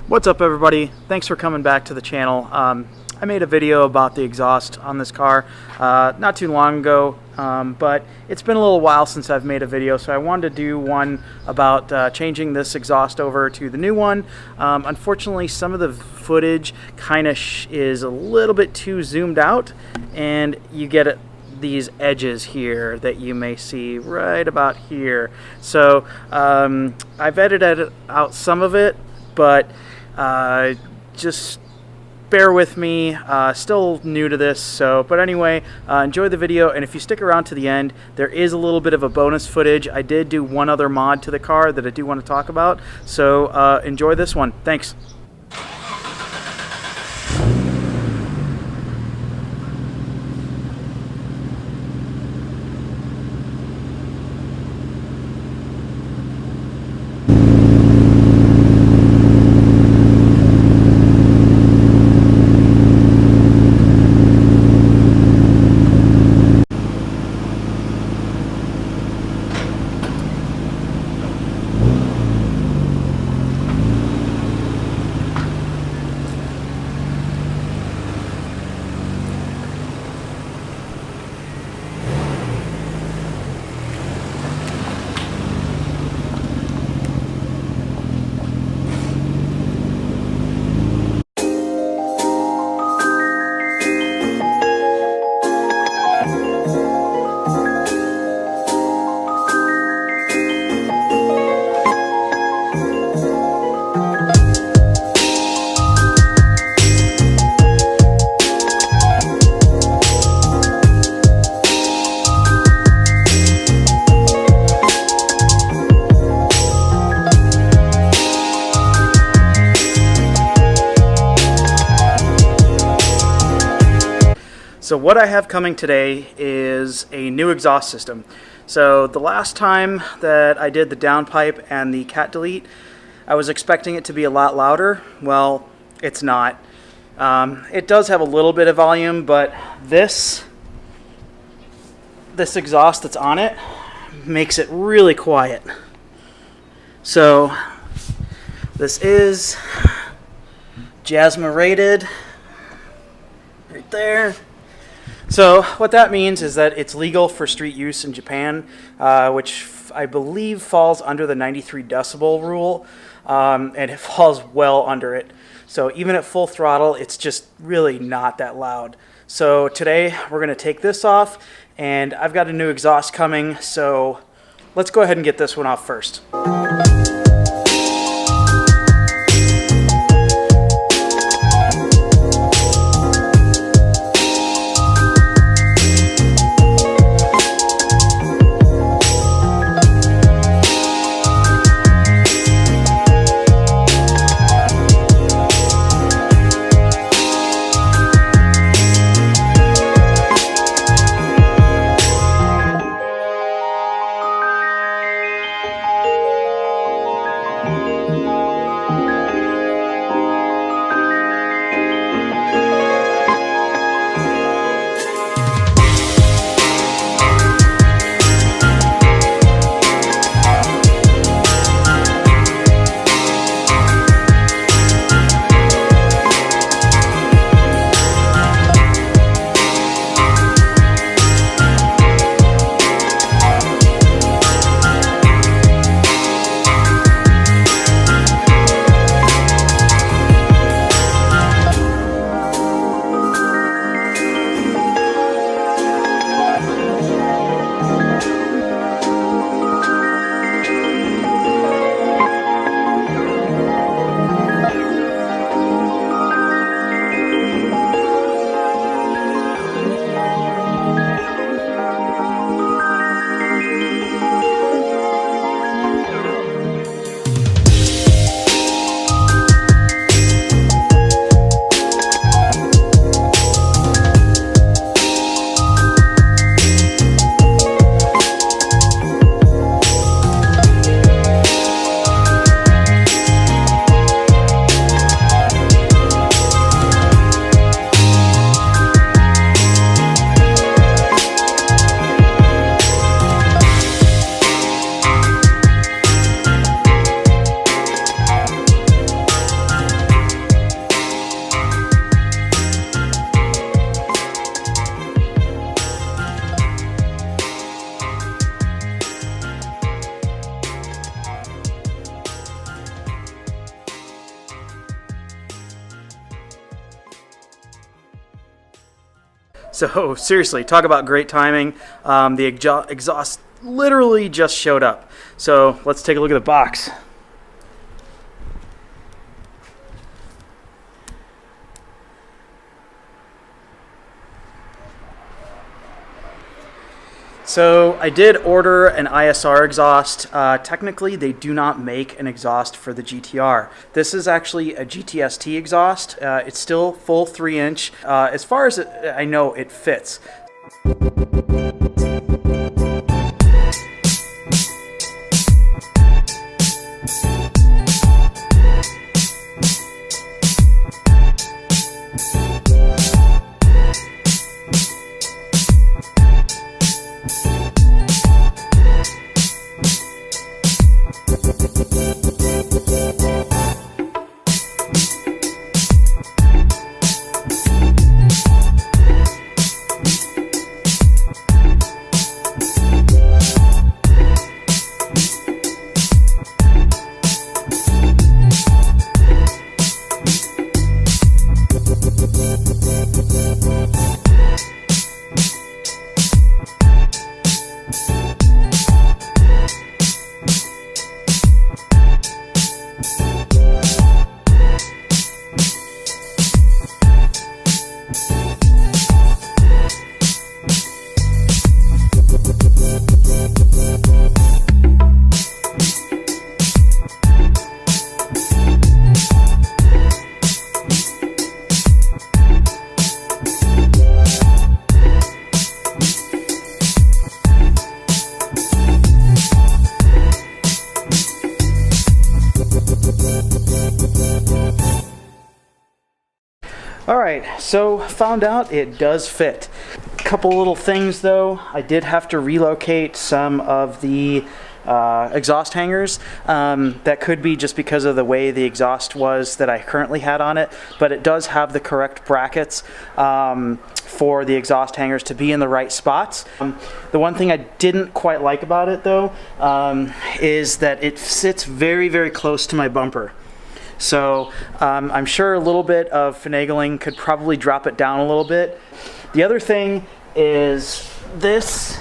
What's up, everybody? Thanks for coming back to the channel. I made a video about the exhaust on this car not too long ago, but it's been a little while since I've made a video, so I wanted to do one about changing this exhaust over to the new one. Unfortunately, some of the footage kind of is a little bit too zoomed out, and you get these edges here that you may see right about here. So I've edited out some of it, but just bear with me, still new to this, but anyway, enjoy the video, and if you stick around to the end, there is a little bit of a bonus footage. I did do one other mod to the car that I do want to talk about, so enjoy this one. Thanks. So what I have coming today is a new exhaust system. So the last time that I did the downpipe and the cat delete, I was expecting it to be a lot louder. Well, it's not. It does have a little bit of volume, but this exhaust that's on it makes it really quiet. So this is JASMA rated right there. So what that means is that it's legal for street use in Japan, which I believe falls under the 93 decibel rule, and it falls well under it. So even at full throttle, it's just really not that loud. So today we're going to take this off, and I've got a new exhaust coming, so let's go ahead and get this one off first. So seriously, talk about great timing. The exhaust literally just showed up. So let's take a look at the box. So I did order an ISR exhaust. Technically, they do not make an exhaust for the GTR. This is actually a GTS-T exhaust. It's still full 3-inch. As far as I know, it fits. Alright, so found out it does fit. Couple little things though, I did have to relocate some of the exhaust hangers. That could be just because of the way the exhaust was that I currently had on it, but it does have the correct brackets for the exhaust hangers to be in the right spots. The one thing I didn't quite like about it though is that it sits very, very close to my bumper. So I'm sure a little bit of finagling could probably drop it down a little bit. The other thing is this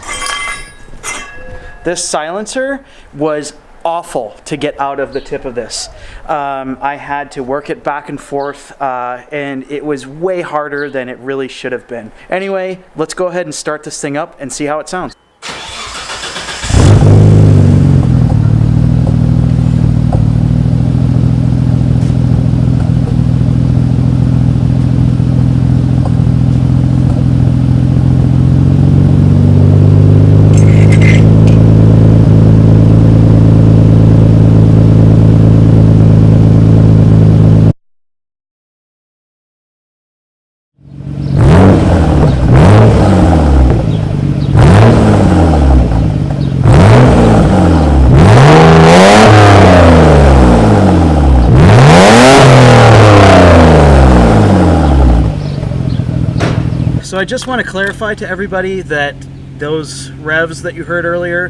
silencer was awful to get out of the tip of this. I had to work it back and forth and it was way harder than it really should have been. Anyway, let's go ahead and start this thing up and see how it sounds. So I just want to clarify to everybody that those revs that you heard earlier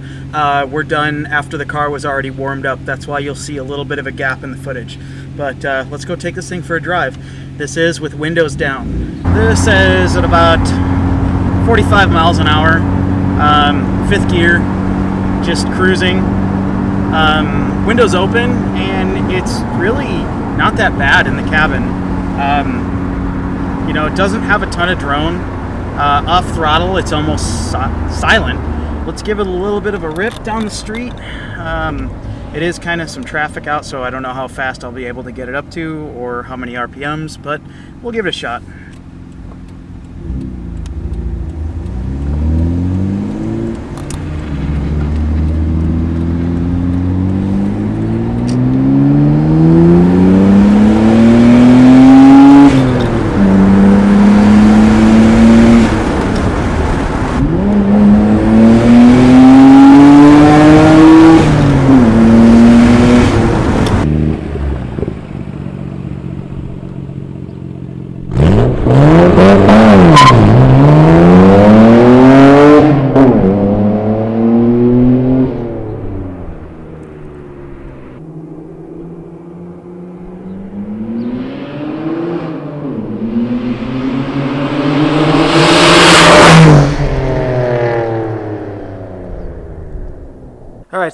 were done after the car was already warmed up. That's why you'll see a little bit of a gap in the footage. But let's go take this thing for a drive. This is with windows down. This is at about 45 miles an hour, 5th gear, just cruising. Windows open, and it's really not that bad in the cabin. You know, it doesn't have a ton of drone. Off throttle, it's almost silent. Let's give it a little bit of a rip down the street. It is kind of some traffic out, so I don't know how fast I'll be able to get it up to or how many RPMs, but we'll give it a shot.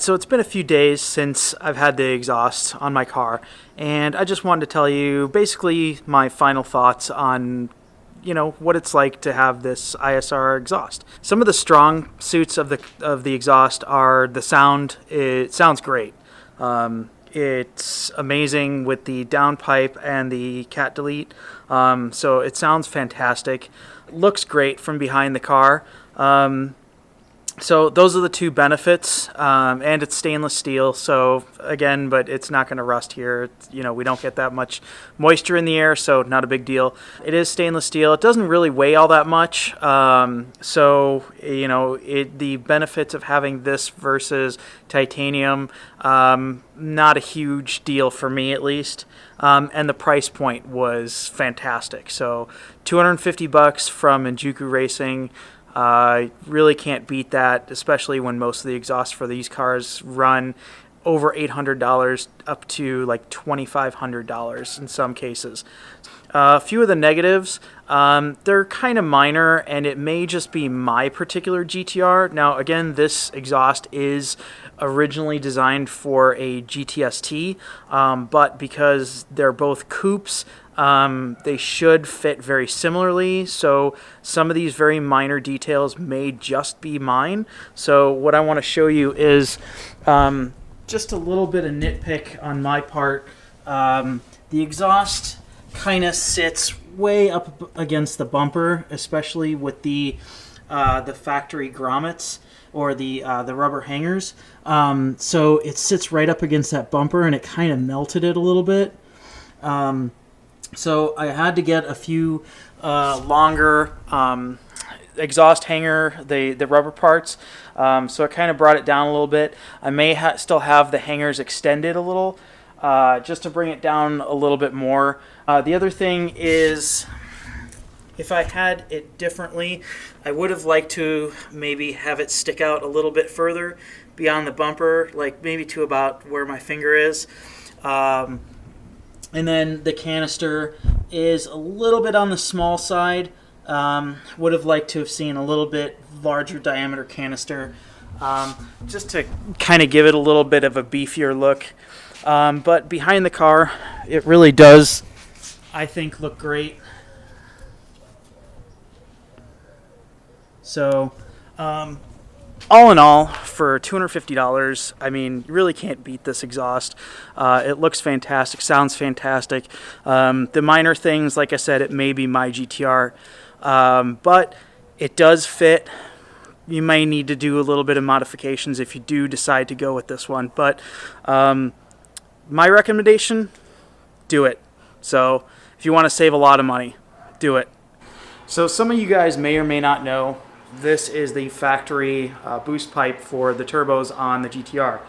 so it's been a few days since I've had the exhaust on my car, and I just wanted to tell you basically my final thoughts on what it's like to have this ISR exhaust. Some of the strong suits of the exhaust are the sound. It sounds great. It's amazing with the downpipe and the cat delete. So it sounds fantastic. Looks great from behind the car. So those are the two benefits, and it's stainless steel, so again, but it's not going to rust here. We don't get that much moisture in the air, so not a big deal. It is stainless steel. It doesn't really weigh all that much, so the benefits of having this versus titanium, not a huge deal for me at least, and the price point was fantastic. So $250 from Injuku Racing. Really can't beat that, especially when most of the exhausts for these cars run over $800 up to like $2,500 in some cases. A few of the negatives, they're kind of minor, and it may just be my particular GTR. Now, again, this exhaust is originally designed for a GTS-T, but because they're both coupes, they should fit very similarly, so some of these very minor details may just be mine. So what I want to show you is just a little bit of nitpick on my part. The exhaust kind of sits way up against the bumper, especially with the factory grommets or the rubber hangers. So it sits right up against that bumper, and it kind of melted it a little bit. So I had to get a few longer exhaust hanger, the rubber parts. So I kind of brought it down a little bit. I may still have the hangers extended a little, just to bring it down a little bit more. The other thing is, if I had it differently, I would have liked to maybe have it stick out a little bit further beyond the bumper, like maybe to about where my finger is. And then the canister is a little bit on the small side. Would have liked to have seen a little bit larger diameter canister, just to kind of give it a little bit of a beefier look. But behind the car, it really does, I think, look great. So, all in all, for $250, I mean, you really can't beat this exhaust. It looks fantastic, sounds fantastic. The minor things, like I said, it may be my GTR, but it does fit. You may need to do a little bit of modifications if you do decide to go with this one. But my recommendation, do it. So if you want to save a lot of money, do it. So some of you guys may or may not know, this is the factory boost pipe for the turbos on the GTR.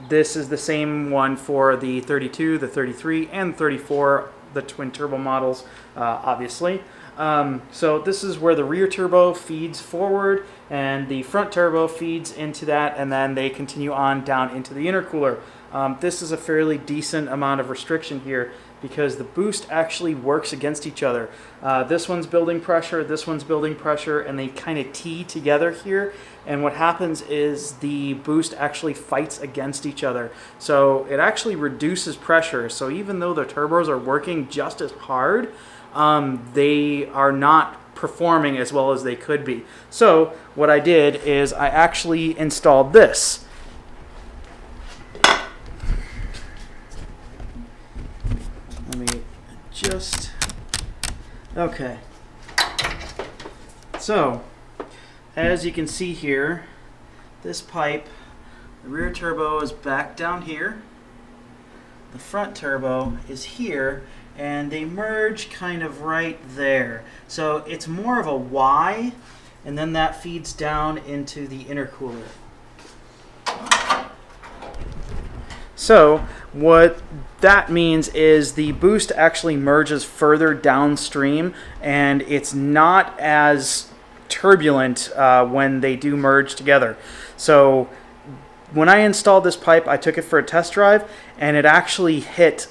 This is the same one for the 32, the 33, and 34, the twin turbo models, obviously. So this is where the rear turbo feeds forward, and the front turbo feeds into that, and then they continue on down into the intercooler. This is a fairly decent amount of restriction here, because the boost actually works against each other. This one's building pressure, this one's building pressure, and they kind of tee together here. And what happens is the boost actually fights against each other. So it actually reduces pressure. So even though the turbos are working just as hard, they are not performing as well as they could be. So what I did is I actually installed this. Let me just, okay. So, as you can see here, this pipe, the rear turbo is back down here, the front turbo is here, and they merge kind of right there. So it's more of a Y, and then that feeds down into the intercooler. So what that means is the boost actually merges further downstream, and it's not as turbulent when they do merge together. So when I installed this pipe, I took it for a test drive, and it actually hit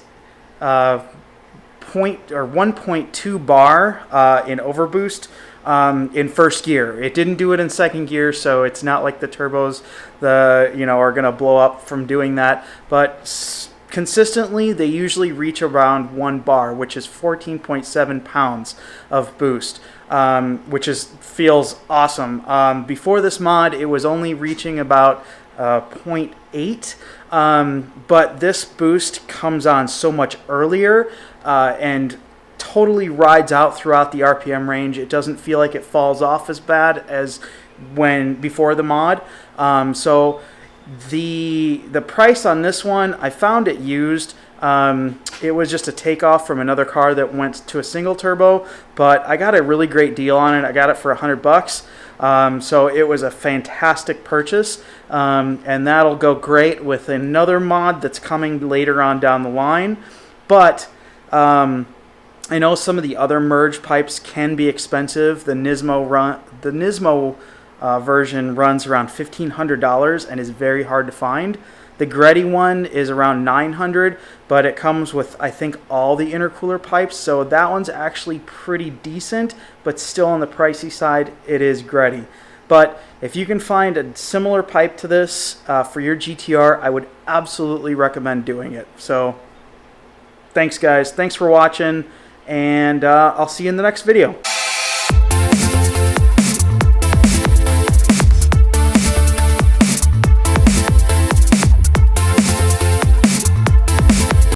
1.2 bar in overboost in first gear. It didn't do it in second gear, so it's not like the turbos are going to blow up from doing that. But consistently, they usually reach around 1 bar, which is 14.7 pounds of boost, which feels awesome. Before this mod, it was only reaching about 0.8, but this boost comes on so much earlier and totally rides out throughout the RPM range. It doesn't feel like it falls off as bad as before the mod. So the price on this one, I found it used. It was just a takeoff from another car that went to a single turbo, but I got a really great deal on it. I got it for $100. So it was a fantastic purchase, and that'll go great with another mod that's coming later on down the line. But I know some of the other merge pipes can be expensive. The Nismo version runs around $1,500 and is very hard to find. The Greddy one is around $900, but it comes with, I think, all the intercooler pipes, so that one's actually pretty decent, but still on the pricey side. It is Greddy. But if you can find a similar pipe to this for your GTR, I would absolutely recommend doing it. So thanks, guys. Thanks for watching, and I'll see you in the next video.